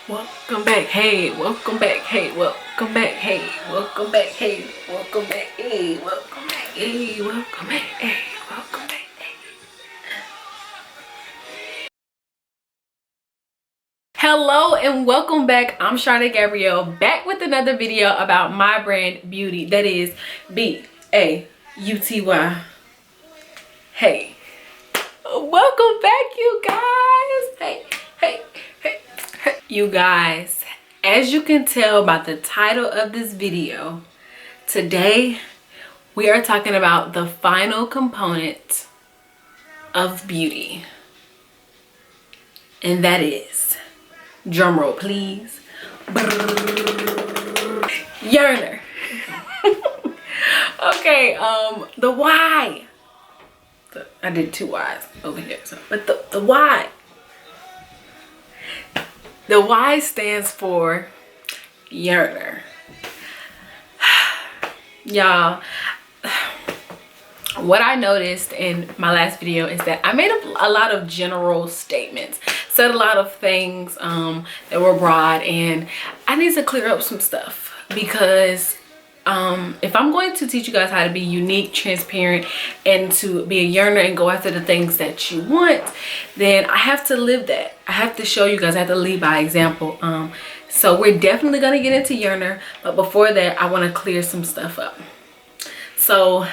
Welcome back, hey, welcome back, hey, welcome back, hey, welcome back, hey, welcome back, hey, welcome back, hey, welcome back, hey, welcome back, hey. Hello and welcome back. I'm Sade Gabrielle, back with another video about my brand Beauty. That is B-A-U-T-Y. Hey, welcome back, you guys. Hey. You guys, as you can tell by the title of this video, today we are talking about the final component of beauty, and that is, drumroll please, yearner. Okay, the why. I did two Y's over here, but the why. The Y stands for yearner. Y'all, what I noticed in my last video is that I made a lot of general statements, said a lot of things that were broad, and I need to clear up some stuff because if I'm going to teach you guys how to be unique, transparent, and to be a yearner and go after the things that you want, then I have to live that. I have to show you guys. I have to lead by example. So we're definitely going to get into yearner, but before that, I want to clear some stuff up. So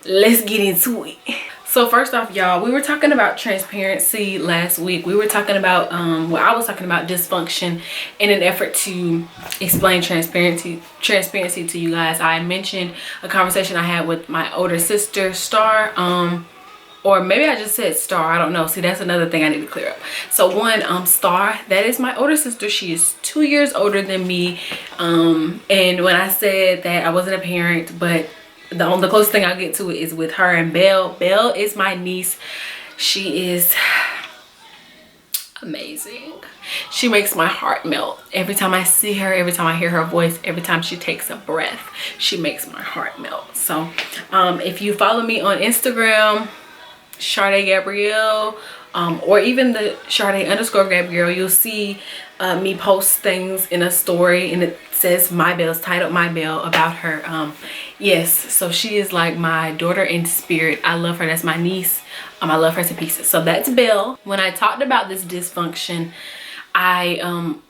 let's get into it. So first off, y'all, we were talking about transparency last week. We were talking about, well, I was talking about dysfunction in an effort to explain transparency to you guys. I mentioned a conversation I had with my older sister, Star, or maybe I just said Star, I don't know. See, that's another thing I need to clear up. So one, Star, that is my older sister. She is 2 years older than me. And when I said that I wasn't a parent, but the closest thing I'll get to it is with her and Belle. Belle is my niece. She is amazing. She makes my heart melt. Every time I see her, every time I hear her voice, every time she takes a breath, she makes my heart melt. So if you follow me on Instagram, Sade Gabrielle, or even the Sade_Gabrielle, you'll see me post things in a story, and it says my Belle's titled My Belle about her. Yes, so she is like my daughter in spirit. I love her. That's my niece. I love her to pieces. So that's Belle. When I talked about this dysfunction, I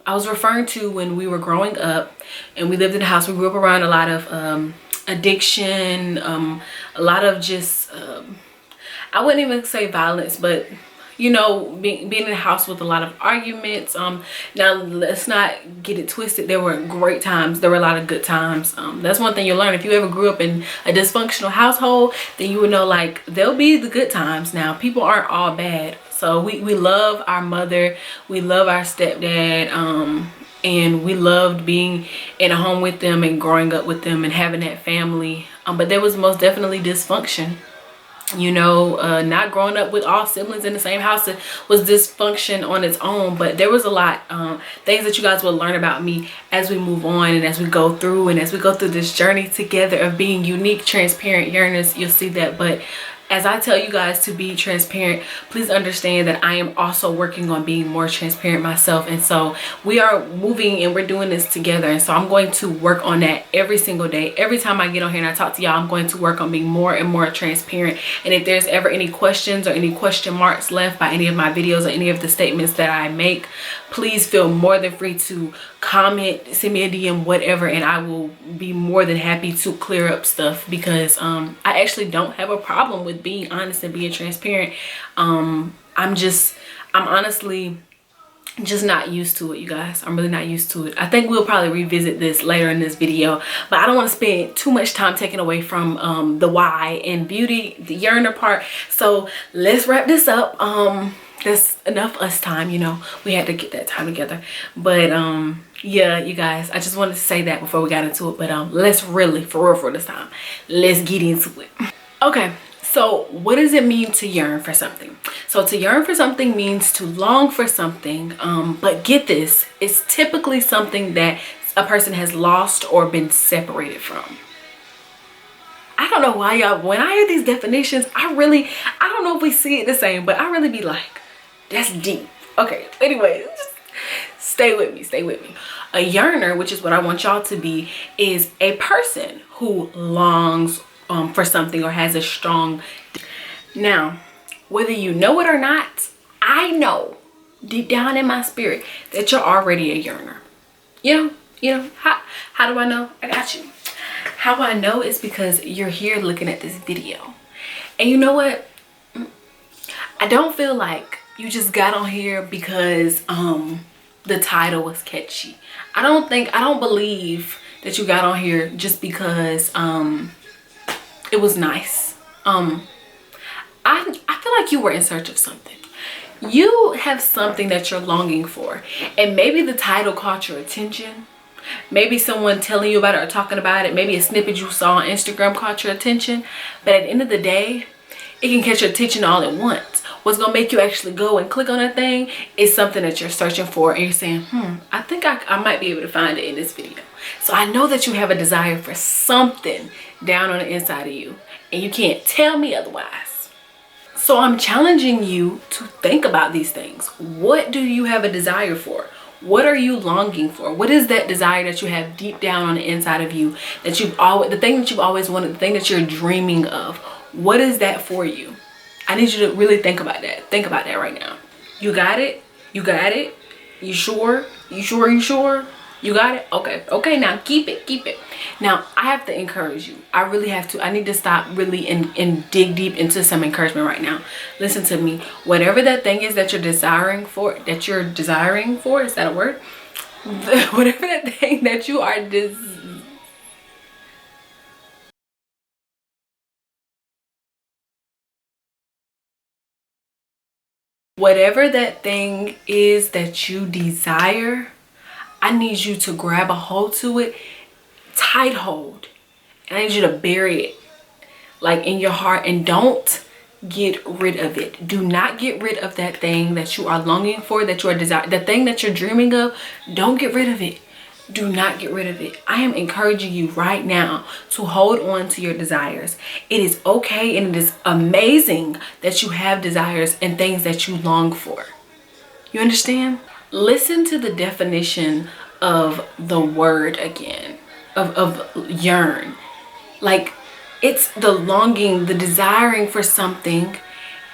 was referring to when we were growing up and we lived in a house. We grew up around a lot of addiction, a lot of just I wouldn't even say violence, but you know, being in a house with a lot of arguments. Now let's not get it twisted. There were great times. There were a lot of good times. That's one thing you'll learn. If you ever grew up in a dysfunctional household, then you would know, like, there'll be the good times. Now, people aren't all bad. So we love our mother. We love our stepdad. And we loved being in a home with them and growing up with them and having that family. But there was most definitely dysfunction. You know, not growing up with all siblings in the same house was dysfunction on its own, but there was a lot things that you guys will learn about me as we move on and as we go through this journey together of being unique, transparent yearners. You'll see that. But as I tell you guys to be transparent, please understand that I am also working on being more transparent myself. And so we are moving and we're doing this together. And so I'm going to work on that every single day. Every time I get on here and I talk to y'all, I'm going to work on being more and more transparent. And if there's ever any questions or any question marks left by any of my videos or any of the statements that I make, please feel more than free to comment, send me a DM, whatever, and I will be more than happy to clear up stuff, because I actually don't have a problem with being honest and being transparent. I'm honestly just not used to it, you guys. I'm really not used to it. I think we'll probably revisit this later in this video, but I don't want to spend too much time taking away from the why and beauty, the yearner part. So let's wrap this up. That's enough us time, you know. We had to get that time together. But yeah, you guys, I just wanted to say that before we got into it. But let's really, for real, for this time, let's get into it. Okay, so what does it mean to yearn for something? So to yearn for something means to long for something, but get this, it's typically something that a person has lost or been separated from. I don't know why, y'all, when I hear these definitions, I don't know if we see it the same, but I really be like, that's deep. Okay, anyway, stay with me, stay with me. A yearner, which is what I want y'all to be, is a person who longs for something or has a strong. Now, whether you know it or not, I know deep down in my spirit that you're already a yearner. You know, how do I know? I got you. How I know is because you're here looking at this video. And you know what? I don't feel like you just got on here because the title was catchy. I don't believe that you got on here just because it was nice. I feel like you were in search of something. You have something that you're longing for, and maybe the title caught your attention. Maybe someone telling you about it or talking about it, maybe a snippet you saw on Instagram caught your attention. But at the end of the day, it can catch your attention all at once. What's gonna make you actually go and click on a thing is something that you're searching for, and you're saying, I think I might be able to find it in this video. So I know that you have a desire for something down on the inside of you, and you can't tell me otherwise. So I'm challenging you to think about these things. What do you have a desire for? What are you longing for? What is that desire that you have deep down on the inside of you, that the thing that you've always wanted, the thing that you're dreaming of? What is that for you? I need you to really think about that. Think about that right now. You got it? You got it? You sure? You sure? You sure? You got it? Okay. Okay, now keep it. Keep it. Now, I have to encourage you. I really have to. I need to stop really and dig deep into some encouragement right now. Listen to me. Whatever that thing is that you're desiring for, is that a word? Whatever that thing that you are whatever that thing is that you desire, I need you to grab a hold to it, tight hold. And I need you to bury it like in your heart, and don't get rid of it. Do not get rid of that thing that you are longing for, that you are desiring, the thing that you're dreaming of. Don't get rid of it. Do not get rid of it. I am encouraging you right now to hold on to your desires. It is okay and it is amazing that you have desires and things that you long for. You understand? Listen to the definition of the word again, of yearn. Like, it's the longing, the desiring for something,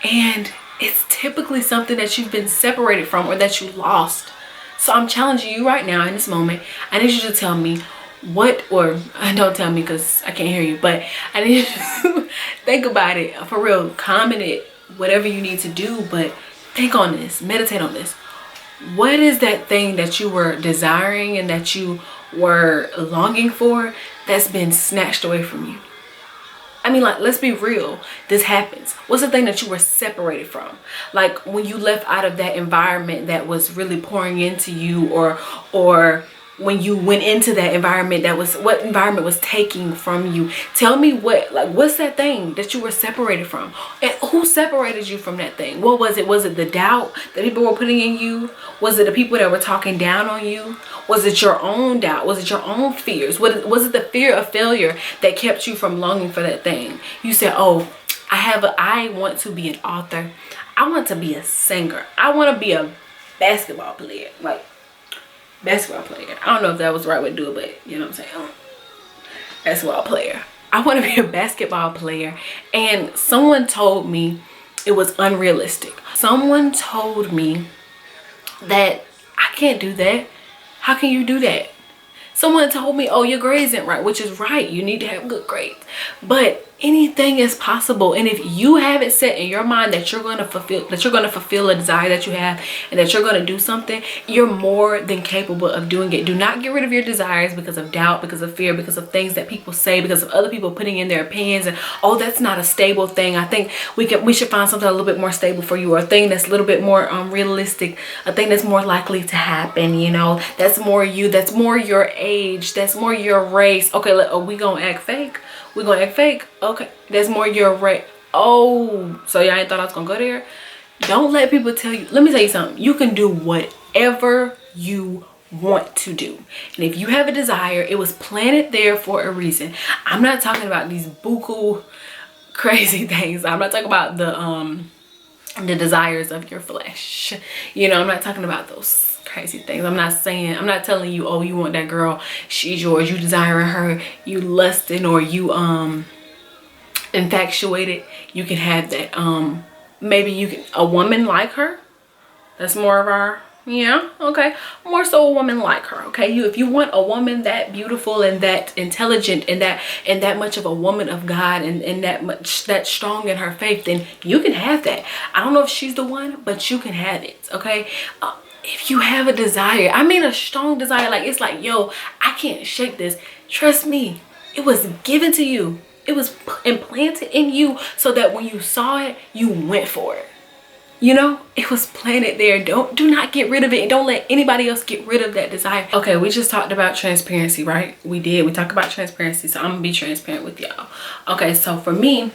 and it's typically something that you've been separated from or that you lost. So I'm challenging you right now in this moment. I need you to tell me don't tell me because I can't hear you, but I need you to think about it for real. Comment it, whatever you need to do, but think on this, meditate on this. What is that thing that you were desiring and that you were longing for that's been snatched away from you? I mean, like, let's be real. This happens. What's the thing that you were separated from? Like when you left out of that environment that was really pouring into you, or when you went into that environment, what environment was taking from you? Tell me what's that thing that you were separated from? And who separated you from that thing? What was it? Was it the doubt that people were putting in you? Was it the people that were talking down on you? Was it your own doubt? Was it your own fears? Was it the fear of failure that kept you from longing for that thing? You said, oh, I want to be an author. I want to be a singer. I want to be a basketball player. Like, basketball player. I don't know if that was the right way to do it, but you know what I'm saying? Basketball player. I want to be a basketball player. And someone told me it was unrealistic. Someone told me that I can't do that. How can you do that? Someone told me, oh, your grades ain't right, which is right. You need to have good grades. But anything is possible. And if you have it set in your mind that you're going to fulfill a desire that you have, and that you're going to do something, you're more than capable of doing it. Do not get rid of your desires because of doubt, because of fear, because of things that people say, because of other people putting in their opinions, and oh, that's not a stable thing. I think we should find something a little bit more stable for you, or a thing that's a little bit more realistic, a thing that's more likely to happen, you know, that's more you, that's more your age, that's more your race. Okay, we gonna act fake? We gonna act fake? Okay, that's more your race. Oh, so y'all ain't thought I was gonna go there? Don't let people tell you. Let me tell you something. You can do whatever you want to do, and if you have a desire, it was planted there for a reason. I'm not talking about these buku crazy things. I'm not talking about the desires of your flesh. You know, I'm not talking about those crazy things. I'm not telling you, oh, you want that girl, she's yours, you desiring her, you lusting, or you infatuated. You can have that. Maybe you can, a woman like her. That's more of our, yeah, okay, more so a woman like her. Okay, if you want a woman that beautiful and that intelligent and that much of a woman of God, and that strong in her faith, then you can have that. I don't know if she's the one, but you can have it. Okay, if you have a desire, I mean a strong desire, like it's like, yo, I can't shake this. Trust me, it was given to you. It was implanted in you so that when you saw it, you went for it. You know, it was planted there. Do not get rid of it. Don't let anybody else get rid of that desire. Okay, we just talked about transparency, right? We talked about transparency, so I'm gonna be transparent with y'all. Okay, so for me,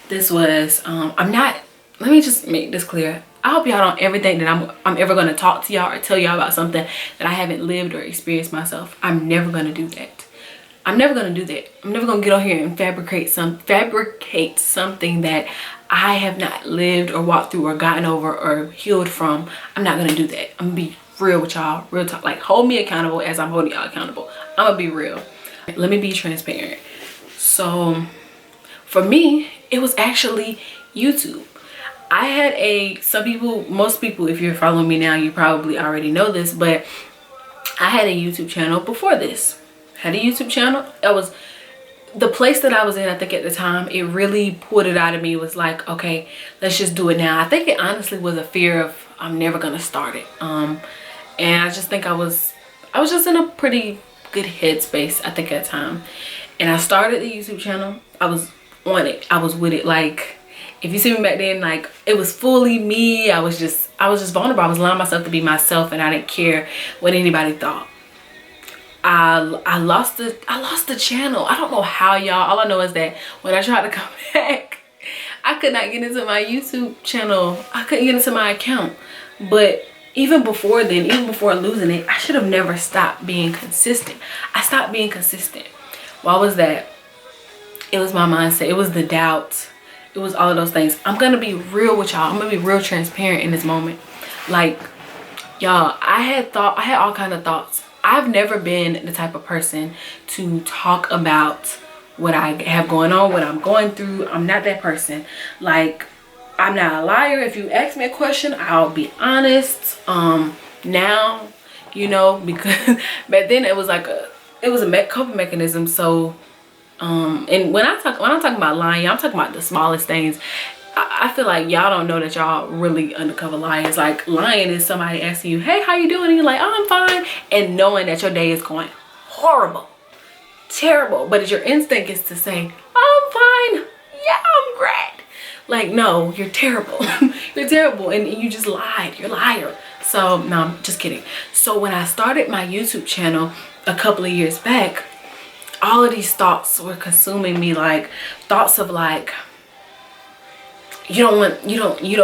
this was let me just make this clear. I hope y'all don't ever think that I'm ever gonna talk to y'all or tell y'all about something that I haven't lived or experienced myself. I'm never gonna do that. I'm never gonna do that. I'm never gonna get on here and fabricate something that I have not lived or walked through or gotten over or healed from. I'm not gonna do that. I'm gonna be real with y'all, real talk. Like, hold me accountable as I'm holding y'all accountable. I'm gonna be real. Let me be transparent. So for me, it was actually YouTube. I had most people, if you're following me now, you probably already know this, but I had a YouTube channel before this. Had a YouTube channel. That was the place that I was in. I think at the time it really pulled it out of me. It was like, okay, let's just do it now. I think it honestly was a fear of I'm never gonna start it. And I just think I was just in a pretty good headspace, I think, at the time. And I started the YouTube channel. I was on it. I was with it. Like, if you see me back then, like, it was fully me. I was just vulnerable. I was allowing myself to be myself, and I didn't care what anybody thought. I lost the channel. I don't know how, y'all. All I know is that when I tried to come back, I could not get into my YouTube channel. I couldn't get into my account. But even before then, even before losing it, I should have never stopped being consistent. I stopped being consistent. Why was that? It was my mindset. It was the doubt. It was all of those things. I'm gonna be real with y'all. I'm gonna be real transparent in this moment. Like, y'all, I had all kind of thoughts. I've never been the type of person to talk about what I have going on, what I'm going through. I'm not that person. Like, I'm not a liar. If you ask me a question, I'll be honest. Now, you know, because back then it was like a coping mechanism. So, and when I'm talking about lying, I'm talking about the smallest things. I feel like y'all don't know that y'all really undercover liars. Like, lying is somebody asking you, hey, how you doing? And you're like, oh, I'm fine. And knowing that your day is going horrible, terrible. But your instinct is to say, oh, I'm fine. Yeah, I'm great. Like, no, you're terrible. You're terrible. And you just lied. You're a liar. So, no, I'm just kidding. So when I started my YouTube channel a couple of years back, all of these thoughts were consuming me. Like, thoughts of like, you don't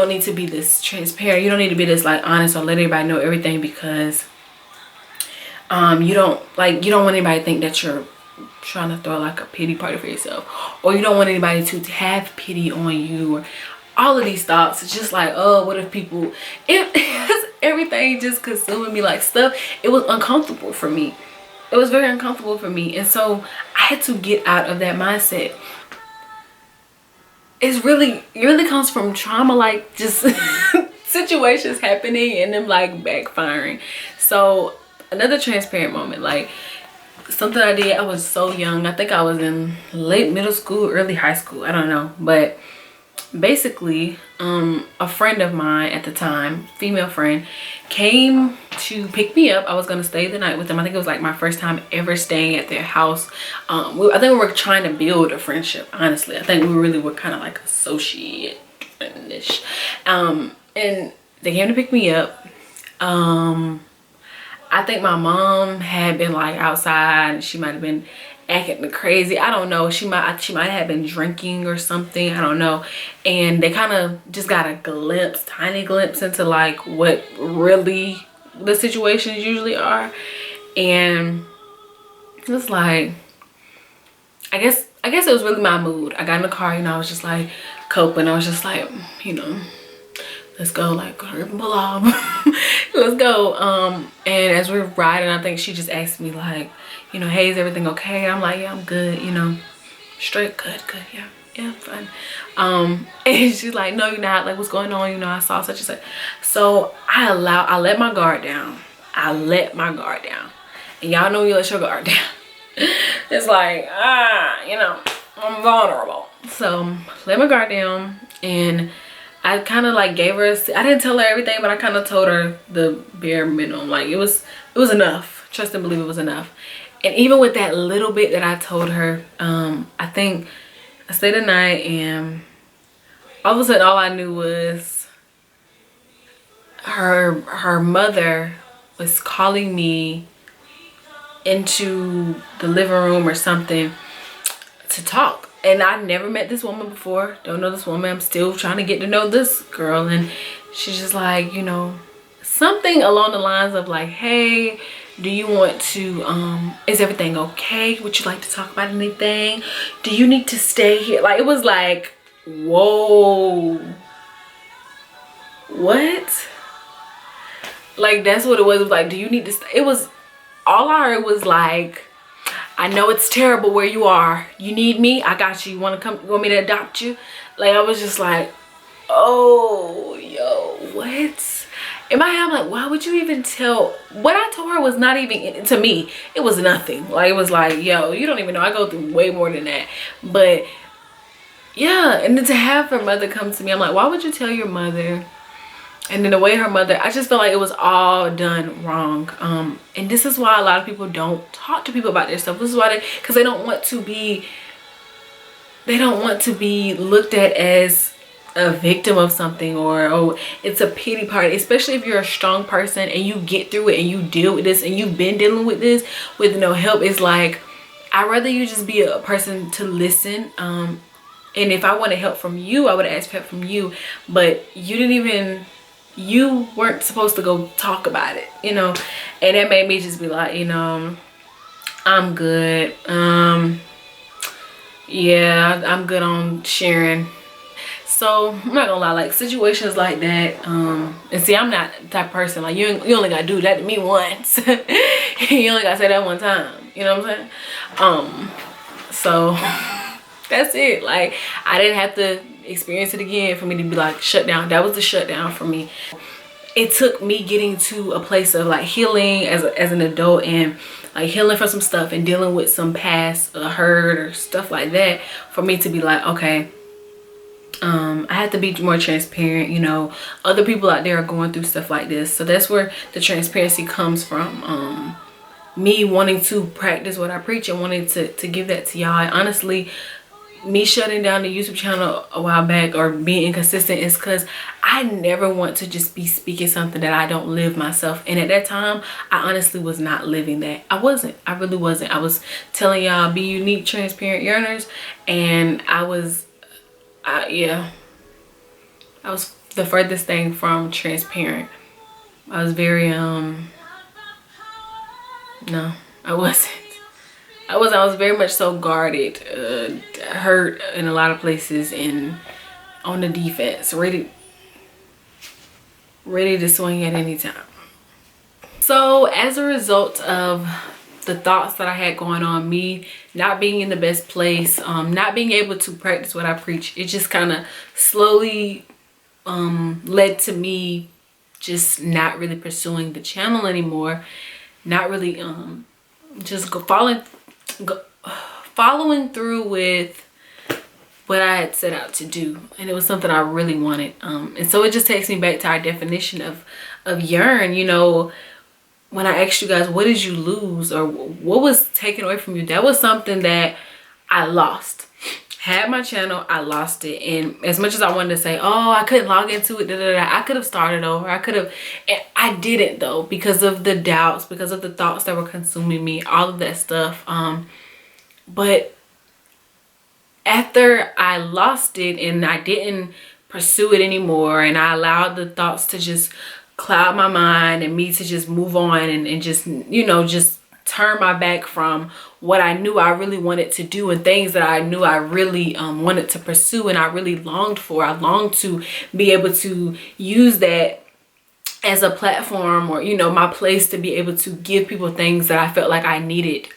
need to be this transparent. You don't need to be this like honest or let everybody know everything, because you don't want anybody to think that you're trying to throw like a pity party for yourself, or you don't want anybody to have pity on you, or all of these thoughts. It's just like, oh, what if people, everything just consuming me, like stuff. It was uncomfortable for me. It was very uncomfortable for me. And so I had to get out of that mindset. It really comes from trauma, like just situations happening and them like backfiring. So another transparent moment, like something I did, I was so young. I think I was in late middle school, early high school. I don't know. But basically, a friend of mine at the time, female friend, came to pick me up. I was going to stay the night with them. I think it was like my first time ever staying at their house. I think we were trying to build a friendship, honestly. I think we really were kind of like associate-ish. And they came to pick me up. I think my mom had been like outside, and she might have been acting crazy. I don't know. She might have been drinking or something. I don't know. And they kind of just got a glimpse, tiny glimpse into like what really the situations usually are. And it was like, I guess it was really my mood. I got in the car, you know, I was just like coping. I was just like, you know, let's go, like, hurry up and pull off. Let's go. And as we're riding, I think she just asked me, like, you know, hey, is everything okay? I'm like, yeah, I'm good, you know, straight, good, yeah, fine. And she's like, no, you're not, like, what's going on? You know, I saw such and such. So I let my guard down. And y'all know you let your guard down. It's like, you know, I'm vulnerable. So let my guard down, and I kind of like gave her I didn't tell her everything, but I kind of told her the bare minimum. Like, it was enough. Trust and believe it was enough. And even with that little bit that I told her, I think I stayed the night, and all of a sudden all I knew was her mother was calling me into the living room or something to talk. And I never met this woman before, don't know this woman. I'm still trying to get to know this girl. And she's just like, you know, something along the lines of like, hey, do you want to is everything okay? Would you like to talk about anything? Do you need to stay here? Like, it was like, whoa, what? Like, that's what it was. It was like, do you need to stay? It was, all I heard was like, I know it's terrible where you are. You need me? I got you. You want to come? You want me to adopt you? Like, I was just like, oh, yo, what? In my head, I'm like, why would you even tell? What I told her was not even, to me, it was nothing. Like, it was like, yo, you don't even know. I go through way more than that. But yeah, and then to have her mother come to me, I'm like, why would you tell your mother? And then the way her mother, I just felt like it was all done wrong. And this is why a lot of people don't talk to people about their stuff. This is why because they don't want to be looked at as a victim of something, or oh, it's a pity party. Especially if you're a strong person and you get through it and you deal with this and you've been dealing with this with no help. It's like, I'd rather you just be a person to listen. And if I wanted help from you, I would ask help from you. But you weren't supposed to go talk about it, you know. And that made me just be like, you know, I'm good. Yeah, I'm good on sharing. So I'm not gonna lie, like, situations like that, and see, I'm not the type of person, like, you only gotta do that to me once. You only gotta say that one time, you know what I'm saying? So that's it. Like, I didn't have to experience it again for me to be like shut down. That was the shutdown for me. It took me getting to a place of like healing as an adult, and like healing from some stuff and dealing with some past hurt or stuff like that, for me to be like, okay, I have to be more transparent. You know, other people out there are going through stuff like this. So that's where the transparency comes from. Me wanting to practice what I preach and wanting to give that to y'all. Honestly, me shutting down the YouTube channel a while back or being inconsistent is because I never want to just be speaking something that I don't live myself. And at that time, I honestly was not living that. I really wasn't. I was telling y'all, be unique, transparent yearners, and I was the furthest thing from transparent. I was very no, I wasn't. I was very much so guarded, hurt in a lot of places, and on the defense, ready to swing at any time. So as a result of the thoughts that I had going on, me not being in the best place, not being able to practice what I preach, it just kind of slowly led to me just not really pursuing the channel anymore, not really just following through with what I had set out to do. And it was something I really wanted. And so it just takes me back to our definition of yearn. You know, when I asked you guys, what did you lose, or what was taken away from you? That was something that I lost. Had my channel, I lost it. And as much as I wanted to say, oh, I couldn't log into it, I could have started over. I could have, and I didn't though, because of the doubts, because of the thoughts that were consuming me, all of that stuff. But after I lost it and I didn't pursue it anymore, and I allowed the thoughts to just cloud my mind and me to just move on and just, you know, just turn my back from what I knew I really wanted to do and things that I knew I really wanted to pursue and I really longed for. I longed to be able to use that as a platform, or, you know, my place to be able to give people things that I felt like I needed,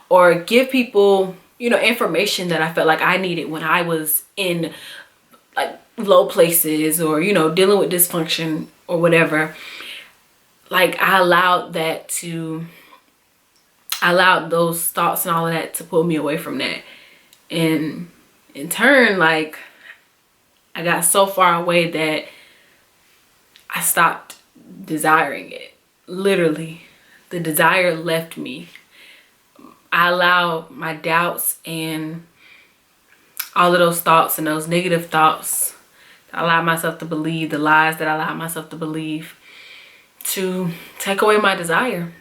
or give people, you know, information that I felt like I needed when I was in like low places, or, you know, dealing with dysfunction or whatever. Like, I allowed those thoughts and all of that to pull me away from that. And in turn, like, I got so far away that I stopped desiring it. Literally, the desire left me. I allowed my doubts and all of those thoughts and those negative thoughts, I allowed myself to believe, the lies that I allowed myself to believe, to take away my desire.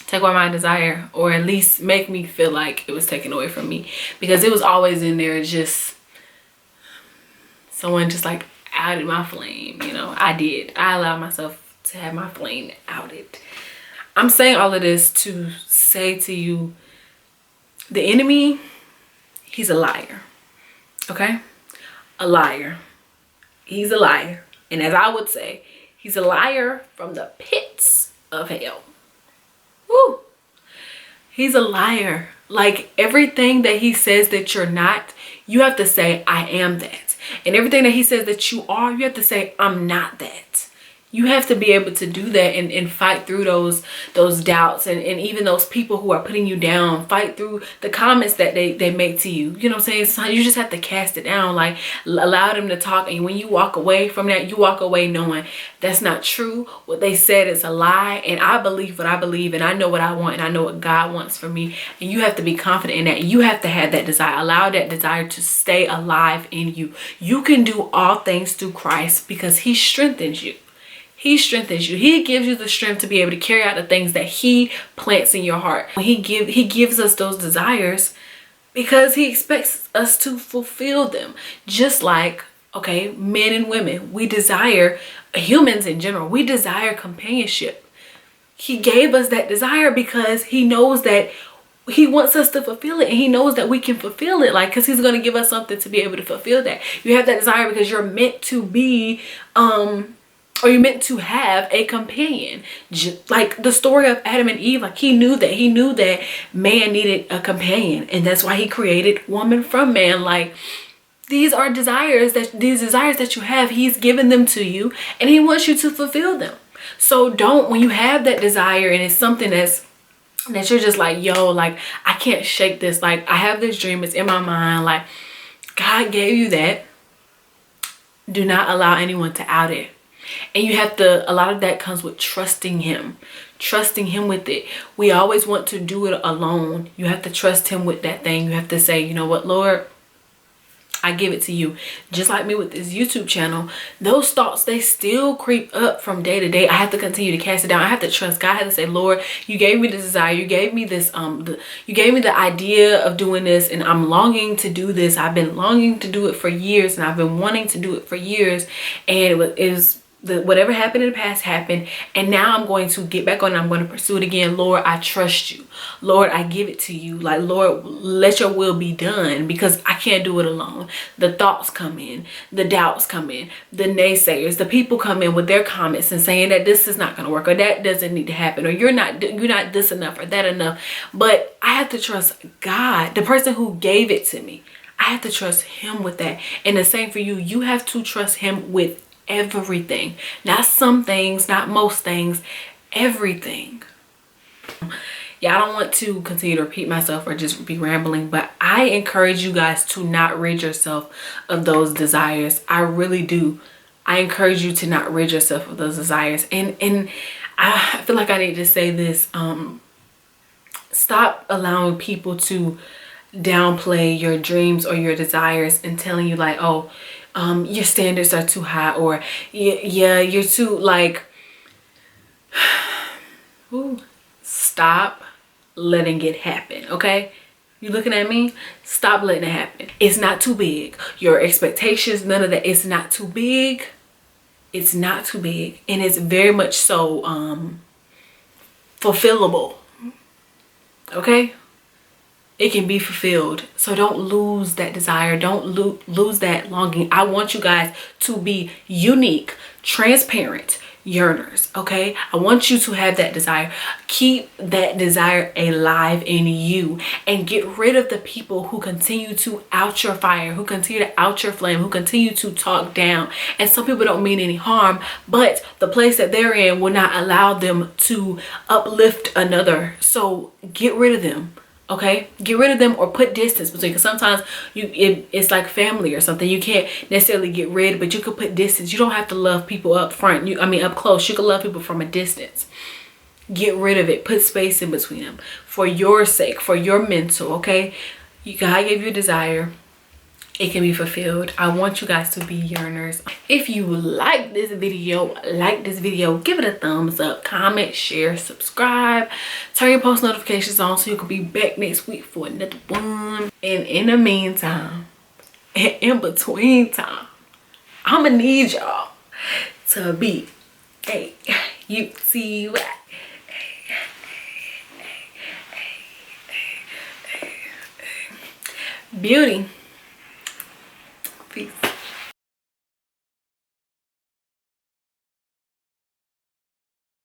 Take away my desire, or at least make me feel like it was taken away from me, because it was always in there. Just someone just like outed my flame, you know. I allowed myself to have my flame outed. I'm saying all of this to say to you, the enemy, he's a liar. Okay? A liar. He's a liar. And as I would say, he's a liar from the pits of hell. Woo! He's a liar. Like, everything that he says that you're not, you have to say, I am that. And everything that he says that you are, you have to say, I'm not that. You have to be able to do that and fight through those doubts and even those people who are putting you down. Fight through the comments that they make to you. You know what I'm saying? So you just have to cast it down. Like, allow them to talk. And when you walk away from that, you walk away knowing that's not true. What they said is a lie. And I believe what I believe. And I know what I want. And I know what God wants for me. And you have to be confident in that. You have to have that desire. Allow that desire to stay alive in you. You can do all things through Christ, because he strengthens you. He strengthens you. He gives you the strength to be able to carry out the things that he plants in your heart. He gives us those desires because he expects us to fulfill them. Just like, okay, men and women, we desire, humans in general, we desire companionship. He gave us that desire because he knows that he wants us to fulfill it, and he knows that we can fulfill it, like, because he's going to give us something to be able to fulfill that. You have that desire because you're meant to be, or you're meant to have a companion. Like the story of Adam and Eve, like he knew that man needed a companion, and that's why he created woman from man. Like, these desires that you have, he's given them to you, and he wants you to fulfill them. So when you have that desire and it's something that you're just like, yo, like, I can't shake this. Like, I have this dream, it's in my mind. Like, God gave you that. Do not allow anyone to out it. And you have to, a lot of that comes with trusting him with it. We always want to do it alone. You have to trust him with that thing. You have to say, you know what, Lord, I give it to you. Just like me with this YouTube channel, those thoughts, they still creep up from day to day. I have to continue to cast it down. I have to trust God. I have to say, Lord, you gave me the desire. You gave me this, you gave me the idea of doing this, and I'm longing to do this. I've been longing to do it for years, and I've been wanting to do it for years. And whatever happened in the past happened, and now I'm going to get back on and I'm going to pursue it again. Lord, I trust you. Lord, I give it to you. Like, Lord, let your will be done, because I can't do it alone. The thoughts come in, the doubts come in, the naysayers, the people come in with their comments and saying that this is not going to work, or that doesn't need to happen, or you're not this enough, or that enough. But I have to trust God, the person who gave it to me. I have to trust him with that. And the same for you. You have to trust him with everything, not some things, not most things, everything. Yeah, I don't want to continue to repeat myself or just be rambling, but I encourage you guys to not rid yourself of those desires. I really do. I encourage you to not rid yourself of those desires. And I feel like I need to say this. Stop allowing people to downplay your dreams or your desires and telling you like, oh, your standards are too high, or yeah, you're too like, ooh, stop letting it happen. Okay, you looking at me? Stop letting it happen. It's not too big. Your expectations, none of that. It's not too big. It's not too big, and it's very much so fulfillable. okay? It can be fulfilled. So don't lose that desire. Don't lose that longing. I want you guys to be unique, transparent yearners, okay? I want you to have that desire. Keep that desire alive in you and get rid of the people who continue to out your fire, who continue to out your flame, who continue to talk down. And some people don't mean any harm, but the place that they're in will not allow them to uplift another. So get rid of them. Okay, get rid of them or put distance between, because sometimes it's like family or something. You can't necessarily get rid, but you could put distance. You don't have to love people up front. Up close. You can love people from a distance. Get rid of it. Put space in between them for your sake, for your mental. Okay, God gave you a desire. It can be fulfilled. I want you guys to be yearners. If you like this video, give it a thumbs up, comment, share, subscribe, turn your post notifications on so you can be back next week for another one. And in the meantime, and in between time, I'ma need y'all to be A-U-T-Y. Beauty.